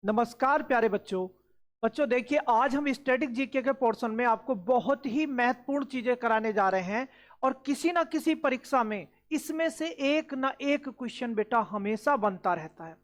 नमस्कार प्यारे बच्चों। देखिए, आज हम स्टैटिक जीके के पोर्शन में आपको बहुत ही महत्वपूर्ण चीजें कराने जा रहे हैं और किसी ना किसी परीक्षा में इसमें से एक ना एक क्वेश्चन बेटा हमेशा बनता रहता है।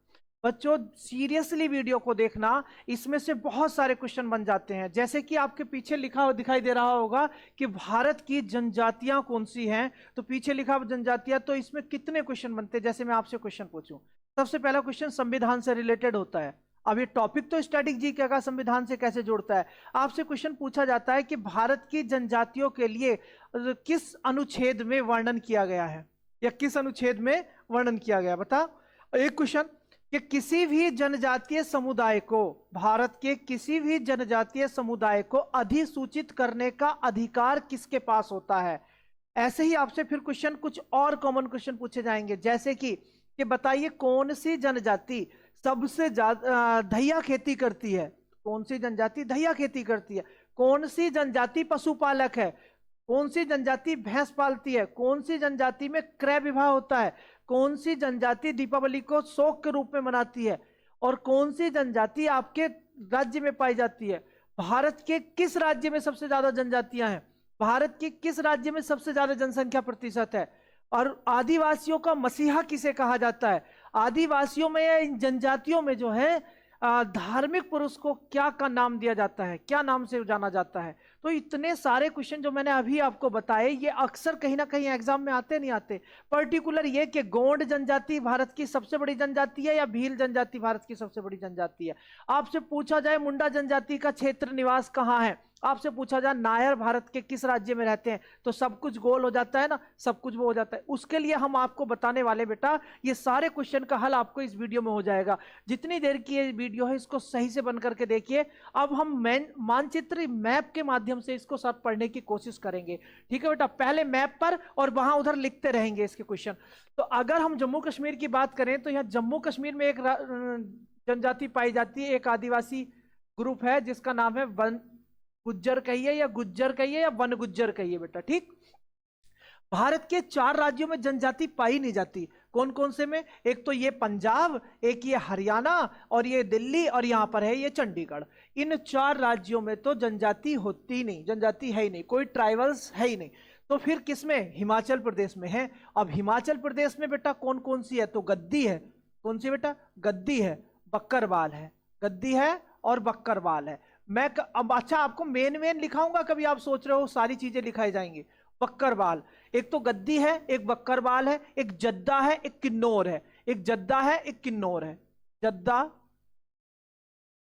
बच्चों सीरियसली वीडियो को देखना, इसमें से बहुत सारे क्वेश्चन बन जाते हैं। जैसे कि आपके पीछे लिखा हुआ दिखाई दे रहा होगा कि भारत की जनजातियां कौन सी हैं, तो पीछे लिखा हुआ जनजातियां, तो इसमें कितने क्वेश्चन बनते हैं। जैसे मैं आपसे क्वेश्चन पूछूं, सबसे पहला क्वेश्चन संविधान से रिलेटेड होता है। अब ये टॉपिक तो स्टैटिक जीके का संविधान से कैसे जोड़ता है। आपसे क्वेश्चन पूछा जाता है कि भारत की जनजातियों के लिए किस अनुच्छेद में वर्णन किया गया है, या किस अनुच्छेद में वर्णन किया गया, बता। एक क्वेश्चन कि किसी भी जनजातीय समुदाय को, भारत के किसी भी जनजातीय समुदाय को अधिसूचित करने का अधिकार किसके पास होता है। ऐसे ही आपसे फिर क्वेश्चन, कुछ और कॉमन क्वेश्चन पूछे जाएंगे, जैसे कि बताइए कौन सी जनजाति सबसे ज्यादा धैया खेती करती है। कौन सी जनजाति धैया खेती करती है। कौन सी जनजाति पशुपालक है। कौन सी जनजाति भैंस पालती है। कौन सी जनजाति में क्रय विवाह होता है। कौन सी जनजाति दीपावली को शौक के रूप में मनाती है। और कौन सी जनजाति आपके राज्य में पाई जाती है। भारत के किस राज्य में सबसे ज्यादा जनजातियां हैं। भारत के किस राज्य में सबसे ज्यादा जनसंख्या प्रतिशत है। और आदिवासियों का मसीहा किसे कहा जाता है। आदिवासियों में या इन जनजातियों में जो है धार्मिक पुरुष को क्या का नाम दिया जाता है, क्या नाम से जाना जाता है। तो इतने सारे क्वेश्चन जो मैंने अभी आपको बताए, ये अक्सर कहीं ना कहीं एग्जाम में आते नहीं आते। पर्टिकुलर ये कि गोंड जनजाति भारत की सबसे बड़ी जनजाति है या भील जनजाति भारत की सबसे बड़ी जनजाति है। आपसे पूछा जाए मुंडा जनजाति का क्षेत्र निवास कहाँ है, आपसे पूछा जाए नायर भारत के किस राज्य में रहते हैं, तो सब कुछ गोल हो जाता है ना, सब कुछ वो हो जाता है। उसके लिए हम आपको बताने वाले बेटा, ये सारे क्वेश्चन का हल आपको इस वीडियो में हो जाएगा। जितनी देर की ये वीडियो है इसको सही से बन करके देखिए। अब हम मानचित्र मैप के माध्यम से इसको सब पढ़ने की कोशिश करेंगे। ठीक है बेटा, पहले मैप पर और वहां उधर लिखते रहेंगे इसके क्वेश्चन। तो अगर हम जम्मू कश्मीर की बात करें तो यहाँ जम्मू कश्मीर में एक जनजाति पाई जाती है, एक आदिवासी ग्रुप है जिसका नाम है वन गुज्जर कहिए या गुज्जर कहिए या वन गुज्जर कहिए बेटा। ठीक, भारत के 4 राज्यों में जनजाति पाई नहीं जाती। कौन कौन से में, एक तो ये पंजाब, एक ये हरियाणा, और ये दिल्ली, और यहां पर है ये चंडीगढ़। इन 4 राज्यों में तो जनजाति होती नहीं, जनजाति है ही नहीं, कोई ट्राइबल्स है ही नहीं। तो फिर किसमें, हिमाचल प्रदेश में है। अब हिमाचल प्रदेश में बेटा कौन कौन सी है, तो गद्दी है। कौन सी बेटा, गद्दी है, बक्करवाल है, गद्दी है और बक्करवाल है। मैं अब अच्छा आपको मेन मेन लिखाऊंगा, कभी आप सोच रहे हो सारी चीजें लिखाई जाएंगी। बक्करवाल, एक तो गद्दी है, एक बक्करवाल है, एक जद्दा है, एक किन्नौर है। एक जद्दा है, एक किन्नौर है। जद्दा,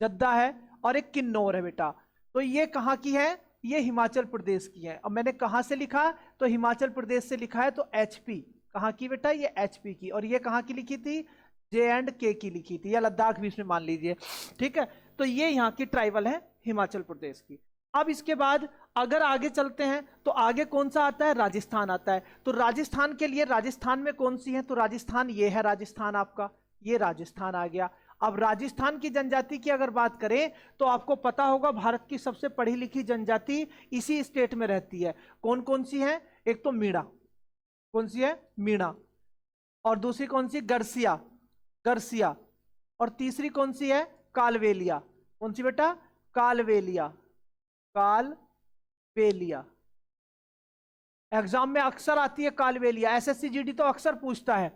जद्दा है और एक किन्नौर है बेटा। तो ये कहां की है, ये हिमाचल प्रदेश की है। अब मैंने कहां से लिखा, तो हिमाचल प्रदेश से लिखा है, तो एचपी कहां की बेटा, ये एचपी की। और ये कहां की लिखी थी, J&K की लिखी थी, या लद्दाख भी इसमें मान लीजिए। ठीक है, तो ये यहाँ की ट्राइबल है हिमाचल प्रदेश की। अब इसके बाद अगर आगे चलते हैं तो आगे कौन सा आता है, राजस्थान आता है। तो राजस्थान के लिए, राजस्थान में कौन सी है, तो राजस्थान ये है, राजस्थान आपका, ये राजस्थान आ गया। अब राजस्थान की जनजाति की अगर बात करें तो आपको पता होगा भारत की सबसे पढ़ी लिखी जनजाति इसी स्टेट में रहती है। कौन कौन सी है, एक तो मीणा, कौन सी है, मीणा। और दूसरी कौन सी, गरसिया, गरसिया। और तीसरी कौन सी है, कालवेलिया। कौन सी बेटा, कालवेलिया, कालवेलिया। एग्जाम में अक्सर आती है कालवेलिया, एसएससी जीडी तो अक्सर पूछता है।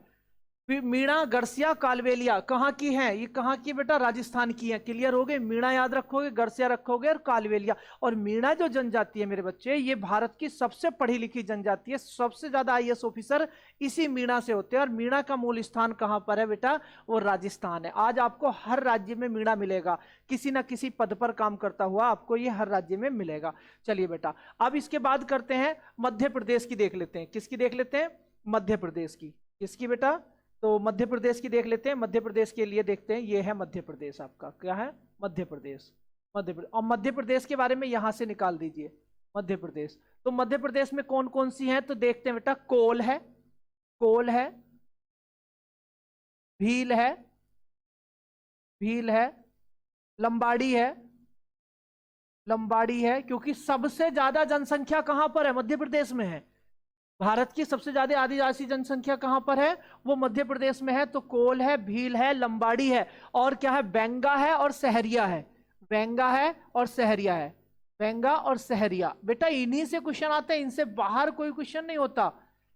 मीणा, गरसिया, कालवेलिया कहां की है, ये कहां की बेटा, राजस्थान की है। क्लियर हो गए, मीणा याद रखोगे, गरसिया रखोगे और कालवेलिया। और मीणा जो जनजाति है मेरे बच्चे, ये भारत की सबसे पढ़ी लिखी जनजाति है। सबसे ज्यादा आईएएस ऑफिसर इसी मीणा से होते हैं। और मीणा का मूल स्थान कहां पर है बेटा, वो राजस्थान है। आज आपको हर राज्य में मीणा मिलेगा, किसी ना किसी पद पर काम करता हुआ आपको ये हर राज्य में मिलेगा। चलिए बेटा, अब इसके बाद करते हैं मध्य प्रदेश की, देख लेते हैं। किसकी देख लेते हैं, मध्य प्रदेश की। किसकी बेटा, तो मध्य प्रदेश की देख लेते हैं। मध्य प्रदेश के लिए देखते हैं, ये है मध्य प्रदेश आपका, क्या है, मध्य प्रदेश। मध्य प्रदेश, और मध्य प्रदेश के बारे में यहां से निकाल दीजिए मध्य प्रदेश। तो मध्य प्रदेश में कौन कौन सी हैं, तो देखते हैं बेटा, कोल है, कोल है, भील है, भील है, लंबाड़ी है, लंबाड़ी है। क्योंकि सबसे ज्यादा जनसंख्या कहां पर है, मध्य प्रदेश में है। भारत की सबसे ज्यादा आदिवासी जनसंख्या कहां पर है? वो मध्य प्रदेश में है। तो कोल है, भील है, लंबाड़ी है, और क्या है? बेंगा है और सहरिया है। बेंगा है और सहरिया है। बेंगा और सहरिया। बेटा इन्हीं से क्वेश्चन आते हैं, इनसे बाहर कोई क्वेश्चन नहीं होता।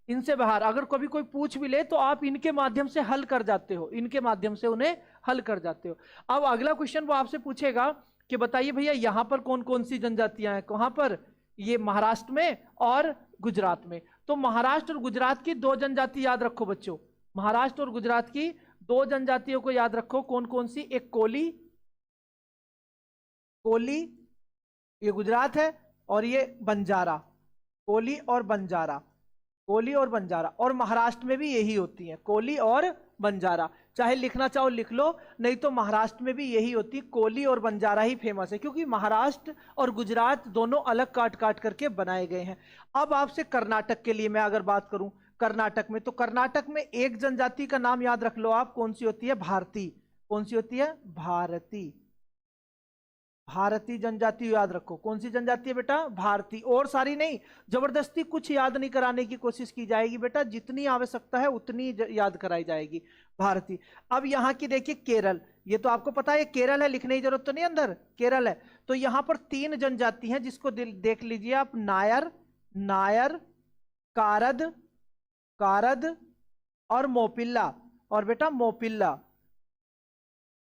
इनसे बाहर अगर कभी कोई पूछ भी ले तो आप इनके माध्यम से हल कर जाते हो, इनके माध्यम से उन्हें हल कर जाते हो। अब अगला क्वेश्चन वो आपसे पूछेगा कि बताइए भैया यहां पर कौन कौन सी जनजातियां हैं? कहां पर? ये महाराष्ट्र में और गुजरात में। तो महाराष्ट्र और गुजरात की दो जनजाति याद रखो बच्चों। महाराष्ट्र और गुजरात की दो जनजातियों को याद रखो। कौन कौन सी? एक कोली, कोली ये गुजरात है, और ये बंजारा। कोली और बंजारा, कोली और बंजारा। और महाराष्ट्र में भी यही होती है, कोली और बंजारा। चाहे लिखना चाहो लिख लो, नहीं तो महाराष्ट्र में भी यही होती है, कोली और बंजारा ही फेमस है, क्योंकि महाराष्ट्र और गुजरात दोनों अलग काट काट करके बनाए गए हैं। अब आपसे कर्नाटक के लिए मैं अगर बात करूं, कर्नाटक में, तो कर्नाटक में एक जनजाति का नाम याद रख लो आप। कौन सी होती है? भारती। कौन सी होती है? भारती। भारतीय जनजाति याद रखो। कौन सी जनजाति है बेटा? भारतीय। और सारी नहीं, जबरदस्ती कुछ याद नहीं कराने की कोशिश की जाएगी बेटा, जितनी आवश्यकता है उतनी याद कराई जाएगी। भारतीय। अब यहां की देखिए केरल, ये तो आपको पता है केरल है, लिखने की जरूरत तो नहीं अंदर, केरल है। तो यहां पर तीन जनजाति हैं, जिसको देख लीजिए आप। नायर, नायर, कारद, कारद और मोपिल्ला। और बेटा मोपिल्ला,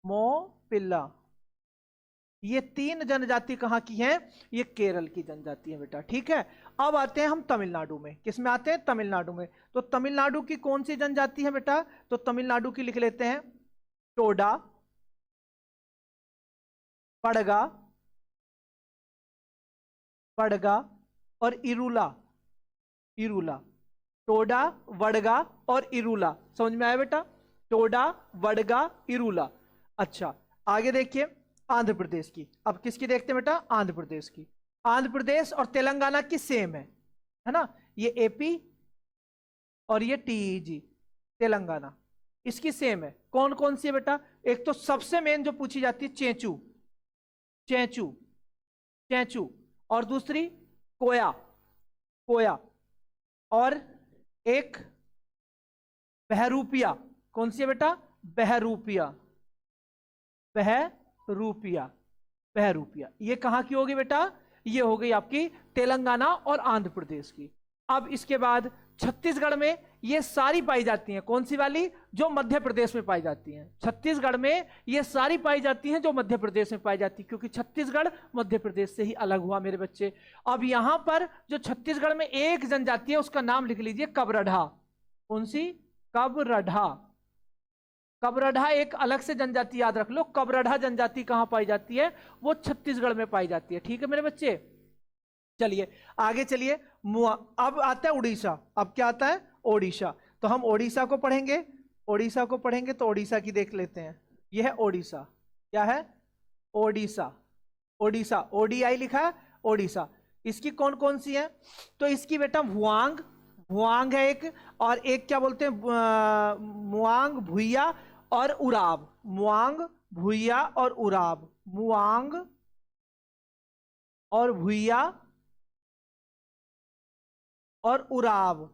मोपिल्ला। ये तीन जनजाति कहां की हैं? ये केरल की जनजाति है बेटा, ठीक है। अब आते हैं हम तमिलनाडु में। किस में आते हैं? तमिलनाडु में। तो तमिलनाडु की कौन सी जनजाति है बेटा? तो तमिलनाडु की लिख लेते हैं टोडा, पड़गा, पड़गा और इरूला। इरूला, टोडा, वड़गा और इरूला। समझ में आया बेटा? टोडा, वड़गा, इरूला। अच्छा आगे देखिए आंध्र प्रदेश की। अब किसकी देखते हैं बेटा? आंध्र प्रदेश की। आंध्र प्रदेश और तेलंगाना की सेम है ना? ये एपी और ये टीईजी, तेलंगाना, इसकी सेम है। कौन कौन सी है बेटा? एक तो सबसे मेन जो पूछी जाती है चेंचू, चेंचू, चेंचू। और दूसरी कोया, कोया। और एक बहरूपिया। कौन सी है बेटा? बहरूपिया, बहरूपिया, बहरूपिया। ये कहां की होगी बेटा? ये हो गई आपकी तेलंगाना और आंध्र प्रदेश की। अब इसके बाद छत्तीसगढ़ में ये सारी पाई जाती हैं। कौन सी वाली? जो मध्य प्रदेश में पाई जाती हैं। छत्तीसगढ़ में ये सारी पाई जाती हैं जो मध्य प्रदेश में पाई जाती है, क्योंकि छत्तीसगढ़ मध्य प्रदेश से ही अलग हुआ मेरे बच्चे। अब यहां पर जो छत्तीसगढ़ में एक जनजाति है उसका नाम लिख लीजिए कबरढ़ा। कौन सी? कबरढ़ा। कबरढ़ा एक अलग से जनजाति याद रख लो। कबरढ़ा जनजाति कहां पाई जाती है? वो छत्तीसगढ़ में पाई जाती है, ठीक है मेरे बच्चे। चलिए आगे चलिए। अब आता है उड़ीसा। अब क्या आता है? ओडिशा। तो हम ओडिशा को पढ़ेंगे, ओडिशा को पढ़ेंगे। तो ओडिशा की देख लेते हैं। यह है ओडिशा। क्या है? ओडिशा, ओडिशा, ओडीआई लिखा है, ओडिशा। इसकी कौन कौन सी है? तो इसकी बेटा भुआंग, भुआंग है एक, और एक क्या बोलते हैं? मुआंग, भुइया और उराव। मुआंग, भुइया और उराव। मुआंग और भुइया और उराव।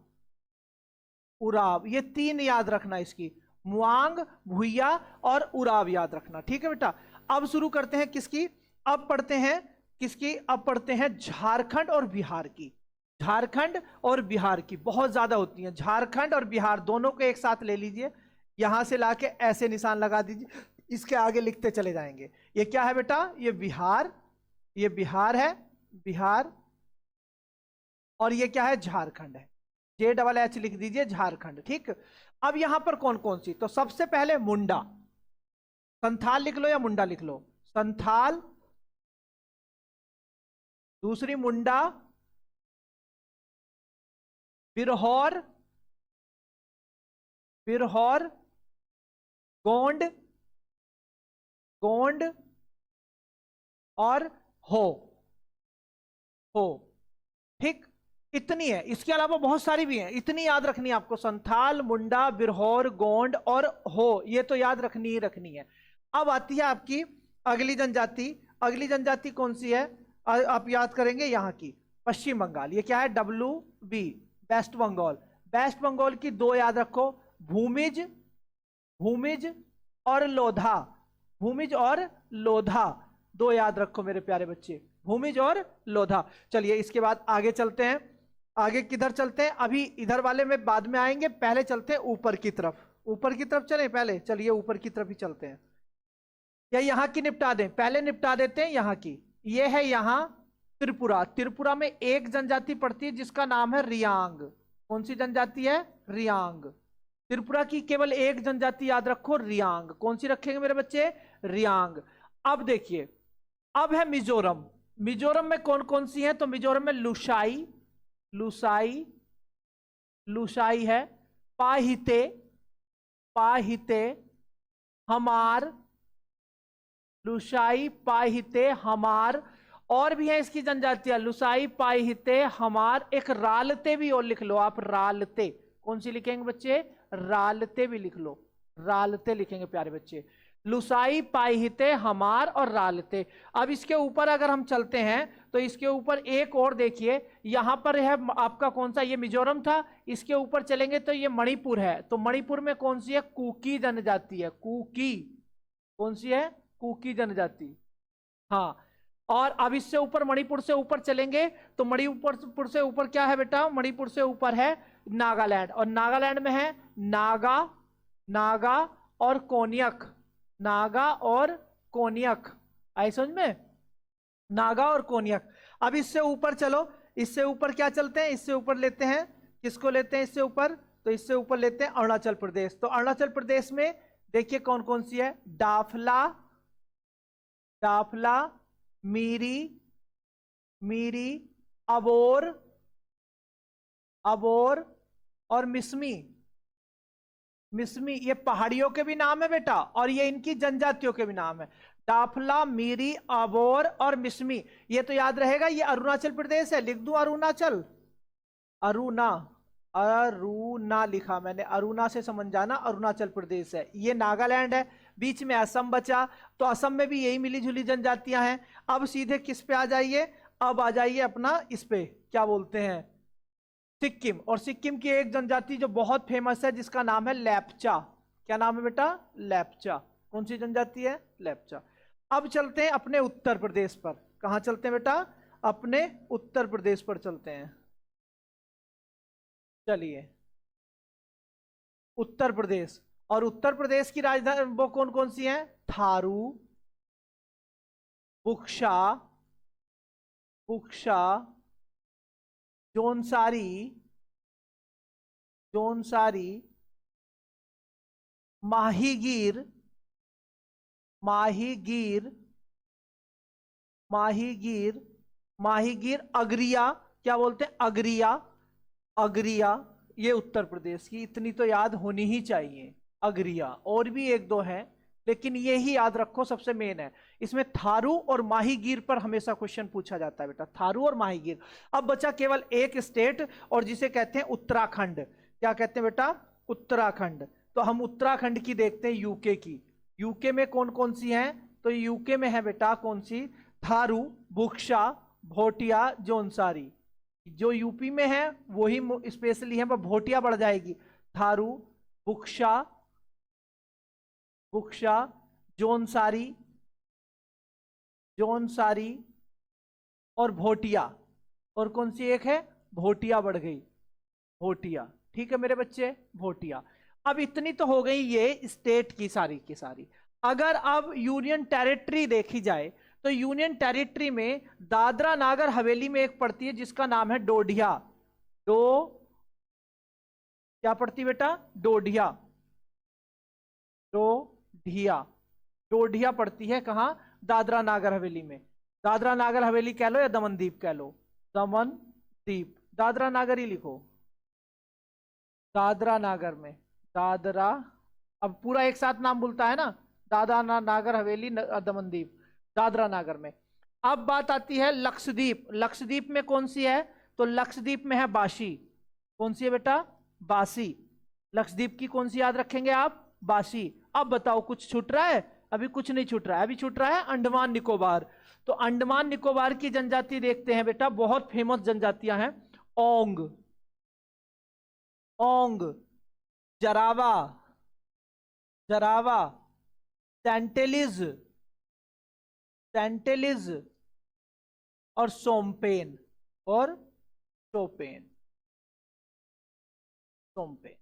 उराव, ये तीन याद रखना इसकी। मुआंग, भुइया और उराव याद रखना, ठीक है बेटा। अब शुरू करते हैं किसकी? अब पढ़ते हैं किसकी? अब पढ़ते हैं झारखंड और बिहार की। झारखंड और बिहार की बहुत ज्यादा होती हैं। झारखंड और बिहार दोनों को एक साथ ले लीजिए, यहां से लाके ऐसे निशान लगा दीजिए, इसके आगे लिखते चले जाएंगे। ये क्या है बेटा? ये बिहार, ये बिहार है, बिहार। और ये क्या है? झारखंड है। JHH लिख दीजिए, झारखंड, ठीक। अब यहां पर कौन कौन सी? तो सबसे पहले मुंडा, संथाल लिख लो या मुंडा लिख लो, संथाल। दूसरी मुंडा, बिरहौर, बिरहौर, गोंड, गोंड और हो, ठीक। इतनी है, इसके अलावा बहुत सारी भी हैं, इतनी याद रखनी है आपको। संथाल, मुंडा, बिरहौर, गोंड और हो, ये तो याद रखनी ही रखनी है। अब आती है आपकी अगली जनजाति। अगली जनजाति कौन सी है? आप याद करेंगे यहां की, पश्चिम बंगाल। ये क्या है? WB, वेस्ट बंगाल। वेस्ट बंगाल की दो याद रखो, भूमिज, भूमिज और लोधा। भूमिज और लोधा दो याद रखो मेरे प्यारे बच्चे, भूमिज और लोधा। चलिए इसके बाद आगे चलते हैं। आगे किधर चलते हैं, अभी इधर वाले में बाद में आएंगे, पहले चलते हैं ऊपर की तरफ। ऊपर की तरफ चले पहले, चलिए ऊपर की तरफ ही चलते हैं। या यहाँ की निपटा दें, पहले निपटा देते हैं यहाँ की। ये है यहाँ त्रिपुरा। त्रिपुरा में एक जनजाति पड़ती है जिसका नाम है रियांग। कौन सी जनजाति है, रियांग। त्रिपुरा की केवल एक जनजाति याद रखो, रियांग। कौन सी रखेंगे मेरे बच्चे, रियांग। अब देखिए, अब है मिजोरम। मिजोरम में कौन कौन सी है, तो मिजोरम में लुसाई, लुसाई, लुसाई है, पाहिते, पाहिते, हमार, लुसाई, पाहिते, हमार। और भी है इसकी जनजातियां, लुसाई, पाहिते, हमार। एक रालते भी और लिख लो आप, रालते। कौन सी लिखेंगे बच्चे, रालते भी लिख लो, रालते लिखेंगे प्यारे बच्चे। लुसाई, पाहिते, हमार और रालते। अब इसके ऊपर अगर हम चलते हैं तो इसके ऊपर एक और देखिए, यहां पर है आपका कौन सा, ये मिजोरम था। इसके ऊपर चलेंगे तो ये मणिपुर है। तो मणिपुर में कौन सी है, कुकी जनजाति है, कुकी। कौन सी है, कुकी जनजाति। हाँ, और अब इससे ऊपर मणिपुर से ऊपर चलेंगे तो मणिपुर से ऊपर क्या है बेटा, मणिपुर से ऊपर है नागालैंड। और नागालैंड में है नागा, नागा और कोनियक, नागा और कोनियक। आई समझ में, नागा और कोनियक। अब इससे ऊपर चलो, इससे ऊपर क्या चलते हैं, इससे ऊपर लेते हैं, किसको लेते हैं इससे ऊपर, तो इससे ऊपर लेते हैं अरुणाचल प्रदेश। तो अरुणाचल प्रदेश में देखिए कौन कौन सी है, डाफला, डाफला, मीरी, मीरी, अबोर, अबोर और मिसमी। मिसमी ये पहाड़ियों के भी नाम है बेटा, और ये इनकी जनजातियों के भी नाम है। डाफला, मीरी, अबोर और मिसमी। ये तो याद रहेगा, ये अरुणाचल प्रदेश है। लिख दूं अरुणाचल, अरुणा, अरुणा लिखा मैंने, अरुणा से समझ जाना, अरुणाचल प्रदेश है। ये नागालैंड है, बीच में असम बचा, तो असम में भी यही मिली जुली जनजातियां हैं। अब सीधे किस पे आ जाइए, अब आ जाइए अपना इस पे, क्या बोलते हैं, सिक्किम। और सिक्किम की एक जनजाति जो बहुत फेमस है जिसका नाम है लेप्चा। क्या नाम है बेटा, लेप्चा। कौन सी जनजाति है, लेप्चा। अब चलते हैं अपने उत्तर प्रदेश पर। कहां चलते हैं बेटा, अपने उत्तर प्रदेश पर चलते हैं। चलिए उत्तर प्रदेश, और उत्तर प्रदेश की राजधानी वो कौन कौन सी हैं, थारू, बुक्शा, बुक्शा, जोनसारी, जोनसारी, माहीगीर, माहीगीर, माहीगीर, माहीगीर, अगरिया। क्या बोलते हैं, अगरिया, अगरिया। ये उत्तर प्रदेश की, इतनी तो याद होनी ही चाहिए, अगरिया। और भी एक दो है लेकिन ये ही याद रखो, सबसे मेन है। इसमें थारू और माहीगीर पर हमेशा क्वेश्चन पूछा जाता है बेटा, थारू और माहीगीर। अब बचा केवल एक स्टेट, और जिसे कहते हैं उत्तराखंड। क्या कहते हैं बेटा, उत्तराखंड। तो हम उत्तराखंड की देखते हैं, यूके की। यूके में कौन कौन सी हैं, तो यूके में है बेटा कौन सी, थारू, बुक्शा, भोटिया, जोनसारी। जो यूपी में है वही स्पेशली है, पर भोटिया बढ़ जाएगी। थारू, बुक्शा, बुक्शा, जोनसारी, जोनसारी और भोटिया। और कौन सी एक है, भोटिया बढ़ गई, भोटिया। ठीक है मेरे बच्चे, भोटिया। अब इतनी तो हो गई ये स्टेट की सारी की सारी। अगर अब यूनियन टेरिटरी देखी जाए तो यूनियन टेरिटरी में दादरा नागर हवेली में एक पड़ती है जिसका नाम है डोडिया। क्या पड़ती बेटा, डोडिया, डोडिया, डोडिया पड़ती है। कहां, दादरा नागर हवेली में। दादरा नागर हवेली कह लो या दमन दीप कह लो, दमन दीप। दादरा नागर ही लिखो, दादरा नागर में, दादरा। अब पूरा एक साथ नाम बोलता है ना, दादरा नागर हवेली, दमन दीप, दादरा नागर में। अब बात आती है लक्षद्वीप। लक्षद्वीप में कौन सी है, तो लक्षद्वीप में है बासी। कौन सी है बेटा, बासी। लक्षद्वीप की कौन सी याद रखेंगे आप, बासी। अब बताओ कुछ छूट रहा है, अभी कुछ नहीं छूट रहा है। अभी छूट रहा है अंडमान निकोबार। तो अंडमान निकोबार की जनजाति देखते हैं बेटा, बहुत फेमस जनजातियां हैं। ओंग, ओंग, जरावा, जरावा, सेंटेलिज, सेंटेलिज और सोमपेन, और शोपेन, सोमपेन।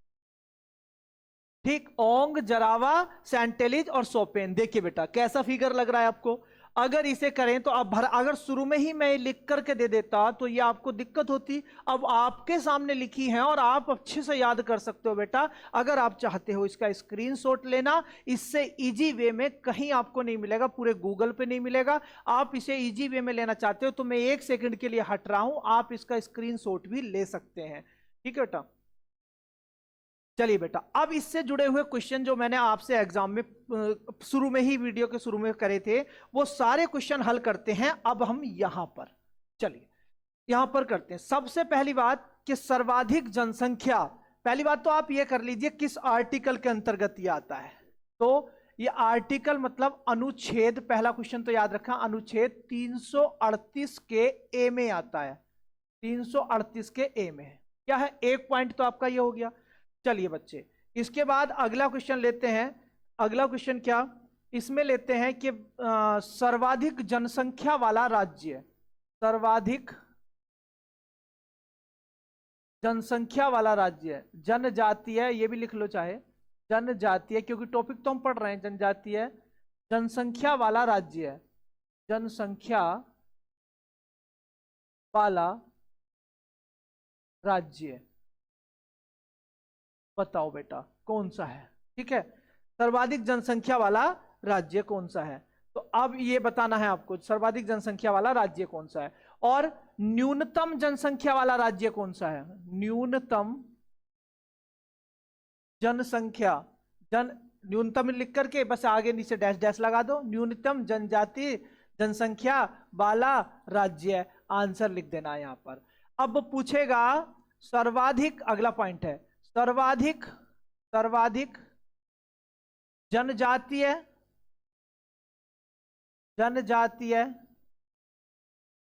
ठीक, ओंग, जरावा, सेंटेलिज और सोपेन। देखिए बेटा कैसा फिगर लग रहा है आपको। अगर इसे करें तो अब अगर शुरू में ही मैं लिख करके दे देता तो ये आपको दिक्कत होती। अब आपके सामने लिखी है और आप अच्छे से याद कर सकते हो बेटा। अगर आप चाहते हो इसका स्क्रीनशॉट लेना, इससे इजी वे में कहीं आपको नहीं मिलेगा, पूरे गूगल पे नहीं मिलेगा। आप इसे इजी वे में लेना चाहते हो तो मैं 1 सेकंड के लिए हट रहा हूं, आप इसका स्क्रीनशॉट भी ले सकते हैं। ठीक है बेटा, चलिए बेटा, अब इससे जुड़े हुए क्वेश्चन जो मैंने आपसे एग्जाम में शुरू में ही, वीडियो के शुरू में करे थे, वो सारे क्वेश्चन हल करते हैं अब हम यहां पर। चलिए यहां पर करते हैं। सबसे पहली बात कि सर्वाधिक जनसंख्या, पहली बात तो आप ये कर लीजिए किस आर्टिकल के अंतर्गत ये आता है। तो ये आर्टिकल मतलब अनुच्छेद, पहला क्वेश्चन तो याद रखा, अनुच्छेद 338 के ए में आता है। 338 के ए में है, क्या है, एक पॉइंट तो आपका ये हो गया। चलिए बच्चे, इसके बाद अगला क्वेश्चन लेते हैं। अगला क्वेश्चन क्या, इसमें लेते हैं कि सर्वाधिक जनसंख्या वाला राज्य, सर्वाधिक जनसंख्या वाला राज्य, जनजातीय, ये भी लिख लो चाहे जनजातीय, क्योंकि टॉपिक तो हम पढ़ रहे हैं जनजातीय, जनसंख्या वाला राज्य, जनसंख्या वाला राज्य, बताओ बेटा कौन सा है। ठीक है, सर्वाधिक जनसंख्या वाला राज्य कौन सा है। तो अब ये बताना है आपको सर्वाधिक जनसंख्या वाला राज्य कौन सा है, और न्यूनतम जनसंख्या वाला राज्य कौन सा है। न्यूनतम जनसंख्या, न्यूनतम लिख करके बस आगे नीचे डैश डैश लगा दो, न्यूनतम जनजाति जनसंख्या वाला राज्य, आंसर लिख देना है यहां पर। अब पूछेगा सर्वाधिक, अगला पॉइंट है सर्वाधिक, सर्वाधिक जनजातीय, जनजातीय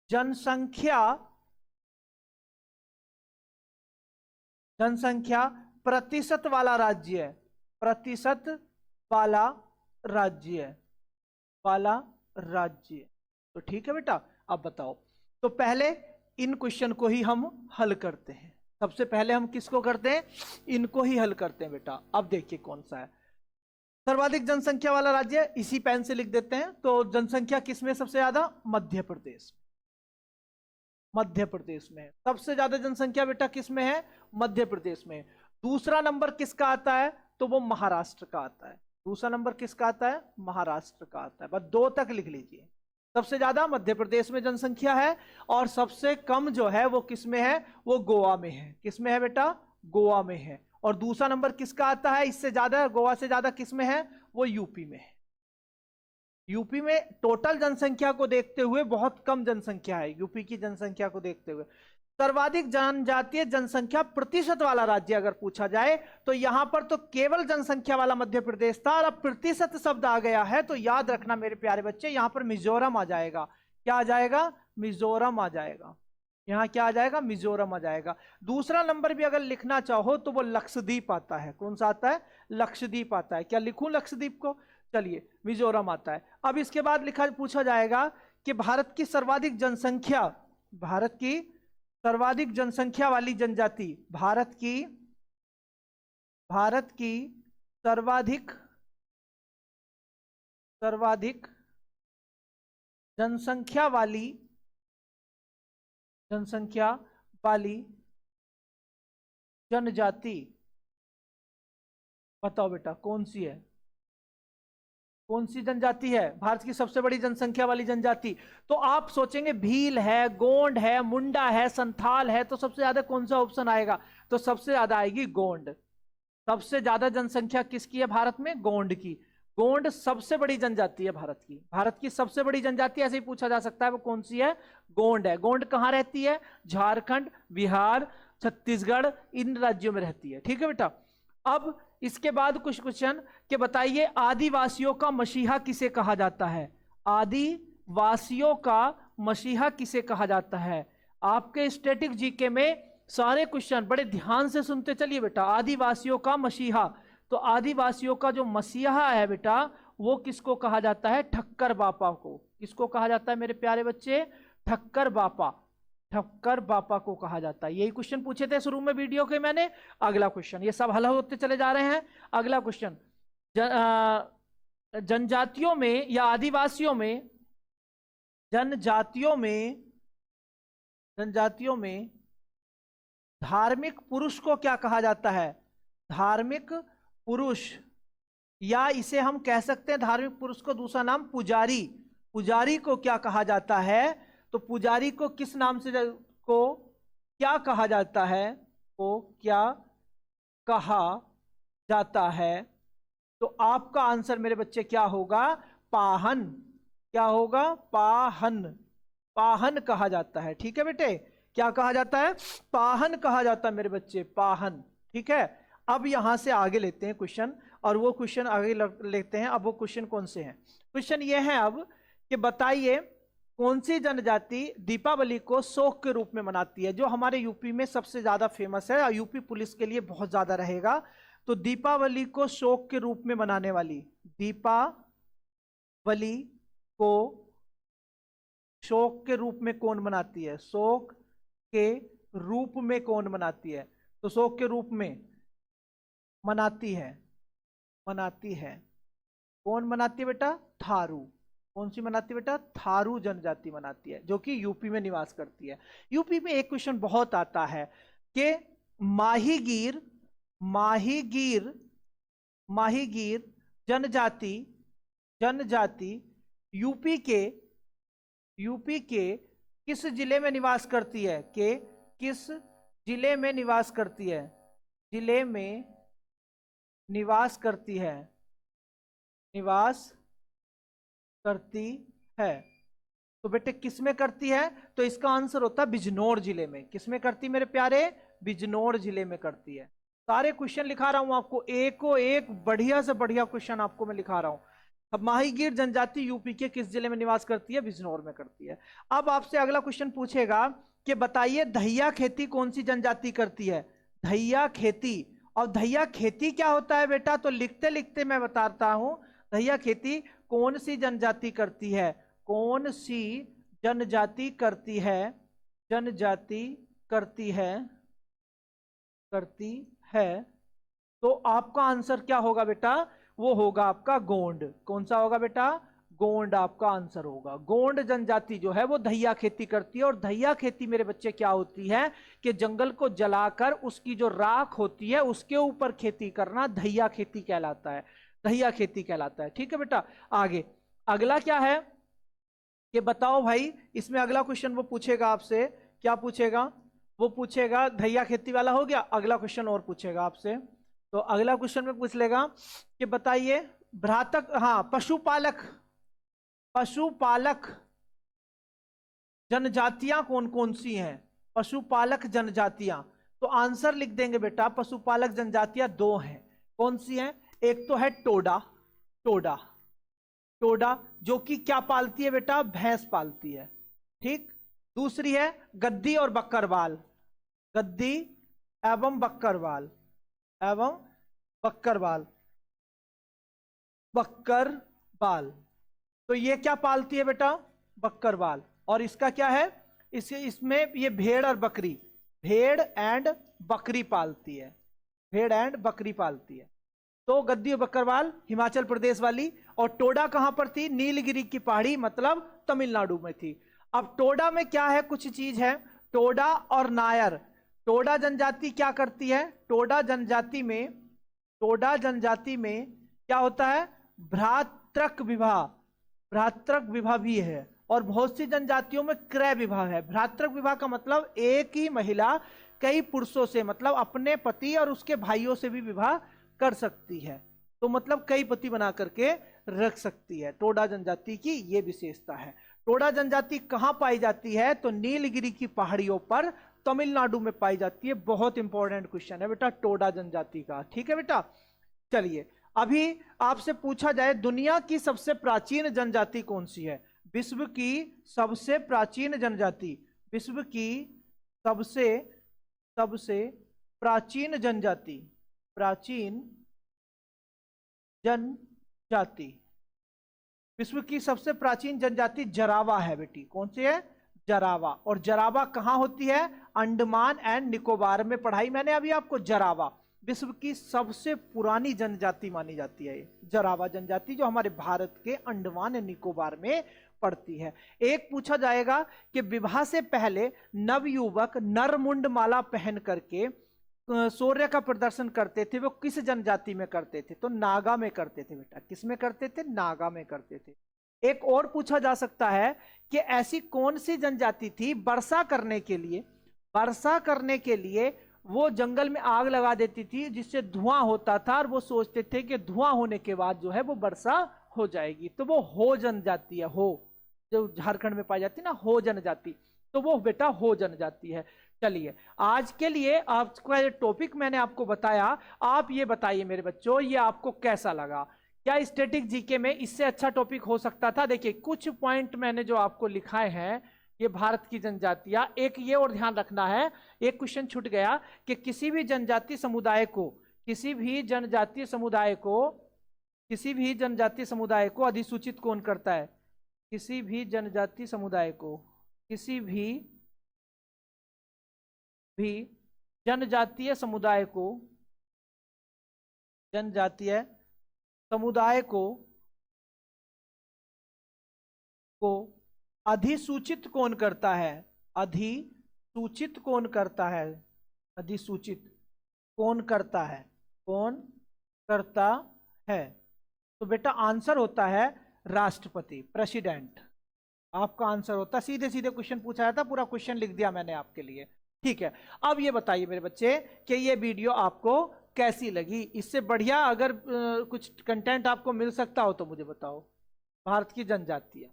जनसंख्या, जनसंख्या प्रतिशत वाला राज्य, प्रतिशत वाला राज्य, वाला राज्य। तो ठीक है बेटा, अब बताओ। तो पहले इन क्वेश्चन को ही हम हल करते हैं। सबसे पहले हम किसको करते हैं, इनको ही हल करते हैं बेटा। अब देखिए कौन सा है सर्वाधिक जनसंख्या वाला राज्य, इसी पेन से लिख देते हैं। तो जनसंख्या किसमें सबसे ज्यादा, मध्य प्रदेश, मध्य प्रदेश में सबसे ज्यादा जनसंख्या बेटा किसमें है, मध्य प्रदेश में। दूसरा नंबर किसका आता है, तो वो महाराष्ट्र का आता है। दूसरा नंबर किसका आता है, महाराष्ट्र का आता है। बस 2 तक लिख लीजिए। सबसे ज्यादा मध्य प्रदेश में जनसंख्या है, और सबसे कम जो है वो किसमें है, वो गोवा में है। किसमें है बेटा, गोवा में है। और दूसरा नंबर किसका आता है इससे ज्यादा, गोवा से ज्यादा किसमें है, वो यूपी में है। यूपी में टोटल जनसंख्या को देखते हुए बहुत कम जनसंख्या है, यूपी की जनसंख्या को देखते हुए। सर्वाधिक जनजातीय जनसंख्या प्रतिशत वाला राज्य अगर पूछा जाए तो यहां पर तो केवल जनसंख्या वाला मध्य प्रदेश था, और अब प्रतिशत शब्द आ गया है तो याद रखना मेरे प्यारे बच्चे, यहां पर मिजोरम आ जाएगा। क्या आ जाएगा, मिजोरम आ जाएगा। यहां क्या आ जाएगा, मिजोरम आ जाएगा। दूसरा नंबर भी अगर लिखना चाहो तो वो लक्षद्वीप आता है। कौन सा आता है, लक्षद्वीप आता है। क्या लिखूं लक्षद्वीप को, चलिए मिजोरम आता है। अब इसके बाद लिखा पूछा जाएगा कि भारत की सर्वाधिक जनसंख्या, भारत की सर्वाधिक जनसंख्या वाली जनजाति, भारत की सर्वाधिक जनसंख्या वाली जनजाति, बताओ बेटा कौन सी है, कौन सी जनजाति है भारत की सबसे बड़ी जनसंख्या वाली जनजाति। तो आप सोचेंगे भील है, गोंड है, मुंडा है, संथाल है, तो सबसे ज्यादा कौन सा ऑप्शन आएगा, तो सबसे ज्यादा आएगी गोंड। सबसे ज्यादा जनसंख्या किसकी है भारत में, गोंड की। गोंड सबसे बड़ी जनजाति है भारत की। भारत की सबसे बड़ी जनजाति ऐसे ही पूछा जा सकता है वो कौन सी है, गोंड है। गोंड कहां रहती है, झारखंड, बिहार, छत्तीसगढ़, इन राज्यों में रहती है। ठीक है बेटा। अब इसके बाद कुछ क्वेश्चन कि बताइए आदिवासियों का मसीहा किसे कहा जाता है, आदिवासियों का मसीहा किसे कहा जाता है। आपके स्टैटिक जीके में सारे क्वेश्चन बड़े ध्यान से सुनते चलिए बेटा। आदिवासियों का मसीहा, तो आदिवासियों का जो मसीहा है बेटा वो किसको कहा जाता है? ठक्कर बापा को। किसको कहा जाता है मेरे प्यारे बच्चे? ठक्कर बापा। ठक्कर बापा को कहा जाता है। यही क्वेश्चन पूछे थे शुरू में वीडियो के मैंने। अगला क्वेश्चन, ये सब हल होते चले जा रहे हैं। अगला क्वेश्चन, जनजातियों में या आदिवासियों में, जनजातियों में धार्मिक पुरुष को क्या कहा जाता है? धार्मिक पुरुष, या इसे हम कह सकते हैं धार्मिक पुरुष को दूसरा नाम पुजारी। पुजारी को क्या कहा जाता है? तो पुजारी को किस नाम से को क्या कहा जाता है? को क्या कहा जाता है? तो आपका आंसर मेरे बच्चे क्या होगा? पाहन। क्या होगा? पाहन। पाहन कहा जाता है। ठीक है बेटे, क्या कहा जाता है? पाहन कहा जाता है मेरे बच्चे, पाहन। ठीक है, अब यहां से आगे लेते हैं क्वेश्चन, और वो क्वेश्चन आगे लेते हैं। अब वो क्वेश्चन कौन से हैं? क्वेश्चन ये है अब कि बताइए कौन सी जनजाति दीपावली को शोक के रूप में मनाती है? जो हमारे यूपी में सबसे ज्यादा फेमस है और यूपी पुलिस के लिए बहुत ज्यादा रहेगा। तो दीपावली को शोक के रूप में मनाने वाली, दीपावली को शोक के रूप में कौन मनाती है? शोक के रूप में कौन मनाती है? तो शोक के रूप में मनाती है कौन मनाती है बेटा? थारू। कौन सी मनाती है बेटा? थारू जनजाति मनाती है, जो कि यूपी में निवास करती है। यूपी में एक क्वेश्चन बहुत आता है कि माहीगीर जनजाति यूपी के किस जिले में निवास करती है? कि किस जिले में निवास करती है? जिले में निवास करती है। तो बेटे किस में करती है? तो इसका आंसर होता है बिजनौर जिले में। किस में करती मेरे प्यारे? बिजनौर जिले में करती है। सारे क्वेश्चन लिखा रहा हूं आपको, एक को एक बढ़िया से बढ़िया क्वेश्चन आपको मैं लिखा रहा हूं। अब माहीगीर जनजाति यूपी के किस जिले में निवास करती है? बिजनौर में करती है। अब आपसे अगला क्वेश्चन पूछेगा कि बताइए धैया खेती कौन सी जनजाति करती है? धैया खेती। और धैया खेती क्या होता है बेटा? तो लिखते लिखते मैं बताता हूं। धैया खेती कौन सी जनजाति करती है? कौन सी जनजाति करती है? जनजाति करती है। तो आपका आंसर क्या होगा बेटा? वो होगा आपका गोंड। कौन सा होगा बेटा? गोंड आपका आंसर होगा। गोंड जनजाति जो है वो धैया खेती करती है। और धैया खेती मेरे बच्चे क्या होती है कि जंगल को जलाकर उसकी जो राख होती है उसके ऊपर खेती करना धैया खेती कहलाता है। धैया खेती कहलाता है। ठीक है बेटा, आगे अगला क्या है कि बताओ भाई, इसमें अगला क्वेश्चन वो पूछेगा आपसे। क्या पूछेगा? वो पूछेगा, धैया खेती वाला हो गया, अगला क्वेश्चन और पूछेगा आपसे। तो अगला क्वेश्चन में पूछ लेगा कि बताइए भ्रातक, हाँ, पशुपालक जनजातियां कौन कौन सी हैं? पशुपालक जनजातियां। तो आंसर लिख देंगे बेटा, पशुपालक जनजातियां दो हैं। कौन सी हैं? एक तो है टोडा जो कि क्या पालती है बेटा? भैंस पालती है। ठीक। दूसरी है गद्दी और बक्करवाल। गद्दी एवं बक्करवाल। तो ये क्या पालती है बेटा? बक्करवाल। और इसका क्या है? इसमें ये भेड़ और बकरी, भेड़ एंड बकरी पालती है। भेड़ एंड बकरी पालती है। तो गद्दी और बक्करवाल हिमाचल प्रदेश वाली। और टोडा कहां पर थी? नीलगिरी की पहाड़ी, मतलब तमिलनाडु में थी। अब टोडा में क्या है? कुछ चीज है, टोडा और नायर। टोडा जनजाति क्या करती है? टोडा जनजाति में क्या होता है? भ्रातृक विवाह भी है। और बहुत सी जनजातियों में क्रय विवाह है। भ्रातृक विवाह का मतलब एक ही महिला कई पुरुषों से, मतलब अपने पति और उसके भाइयों से भी विवाह कर सकती है। तो मतलब कई पति बना करके रख सकती है। टोडा जनजाति की यह विशेषता है। टोडा जनजाति कहां पाई जाती है? तो नीलगिरी की पहाड़ियों पर तमिलनाडु में पाई जाती है। बहुत इंपॉर्टेंट क्वेश्चन है बेटा टोडा जनजाति का। ठीक है बेटा, चलिए अभी आपसे पूछा जाए दुनिया की सबसे प्राचीन जनजाति कौन सी है? विश्व की सबसे प्राचीन जनजाति, विश्व की सबसे सबसे प्राचीन जनजाति, प्राचीन जनजाति, विश्व की सबसे प्राचीन जनजाति जरावा है बेटी। कौन सी है? जरावा। और जरावा कहां होती है? अंडमान एंड निकोबार में। पढ़ाई मैंने अभी आपको। जरावा विश्व की सबसे पुरानी जनजाति मानी जाती है, जरावा जनजाति, जो हमारे भारत के अंडमान एंड निकोबार में पड़ती है। एक पूछा जाएगा कि विवाह से पहले नवयुवक नरमुंड माला पहन करके सूर्य का प्रदर्शन करते थे, वो किस जनजाति में करते थे? तो नागा में करते थे बेटा। किस में करते थे? नागा में करते थे। एक और पूछा जा सकता है कि ऐसी कौन सी जनजाति थी वर्षा करने के लिए, वर्षा करने के लिए वो जंगल में आग लगा देती थी जिससे धुआं होता था, और वो सोचते थे कि धुआं होने के बाद जो है वो वर्षा हो जाएगी। तो वो हो जनजाति है, हो, जो झारखंड में पाई जाती है ना, हो जनजाति, तो वो बेटा हो जनजाति है। चलिए, आज के लिए आपका ये टॉपिक मैंने आपको बताया। आप ये बताइए मेरे बच्चों, ये आपको कैसा लगा? क्या स्टैटिक जीके में इससे अच्छा टॉपिक हो सकता था? देखिए, कुछ पॉइंट मैंने जो आपको लिखाए हैं, ये भारत की जनजातियां। एक ये और ध्यान रखना है, एक क्वेश्चन छूट गया कि किसी भी जनजातीय समुदाय को, किसी भी जनजातीय समुदाय को, किसी भी जनजातीय समुदाय को अधिसूचित कौन करता है? किसी भी जनजातीय समुदाय को, किसी भी जनजातीय समुदाय को, जनजातीय समुदाय को अधिसूचित कौन करता है? अधिसूचित कौन करता है? अधिसूचित कौन करता है? कौन करता है? तो बेटा आंसर होता है राष्ट्रपति, प्रेसिडेंट। आपका आंसर होता, सीधे सीधे क्वेश्चन पूछा था, पूरा क्वेश्चन लिख दिया मैंने आपके लिए। ठीक है, अब ये बताइए मेरे बच्चे कि ये वीडियो आपको कैसी लगी? इससे बढ़िया अगर कुछ कंटेंट आपको मिल सकता हो तो मुझे बताओ। भारत की जनजातियां,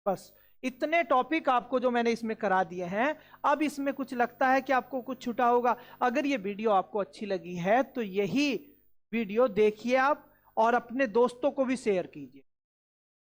बस इतने टॉपिक आपको जो मैंने इसमें करा दिए हैं। अब इसमें कुछ लगता है कि आपको कुछ छूटा होगा? अगर ये वीडियो आपको अच्छी लगी है तो यही वीडियो देखिए आप, और अपने दोस्तों को भी शेयर कीजिए,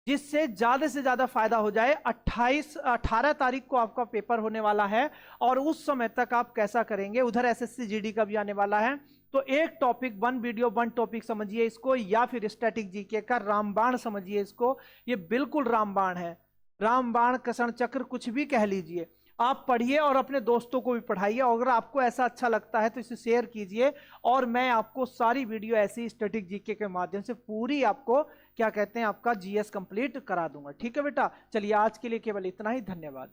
जिससे ज्यादा से ज्यादा फायदा हो जाए। 18 तारीख को आपका पेपर होने वाला है, और उस समय तक आप कैसा करेंगे, उधर एसएससी जीडी का भी आने वाला है। तो एक topic, one video one topic समझिए इसको, या फिर स्टैटिक जीके का रामबाण समझिए इसको। ये बिल्कुल रामबाण है, रामबाण, कषण चक्र, कुछ भी कह लीजिए। आप पढ़िए और अपने दोस्तों को भी पढ़ाइए। अगर आपको ऐसा अच्छा लगता है तो इसे शेयर कीजिए, और मैं आपको सारी वीडियो ऐसी स्टैटिक जीके के माध्यम से पूरी आपको क्या कहते हैं, आपका जीएस कंप्लीट करा दूंगा। ठीक है बेटा, चलिए आज के लिए केवल इतना ही। धन्यवाद।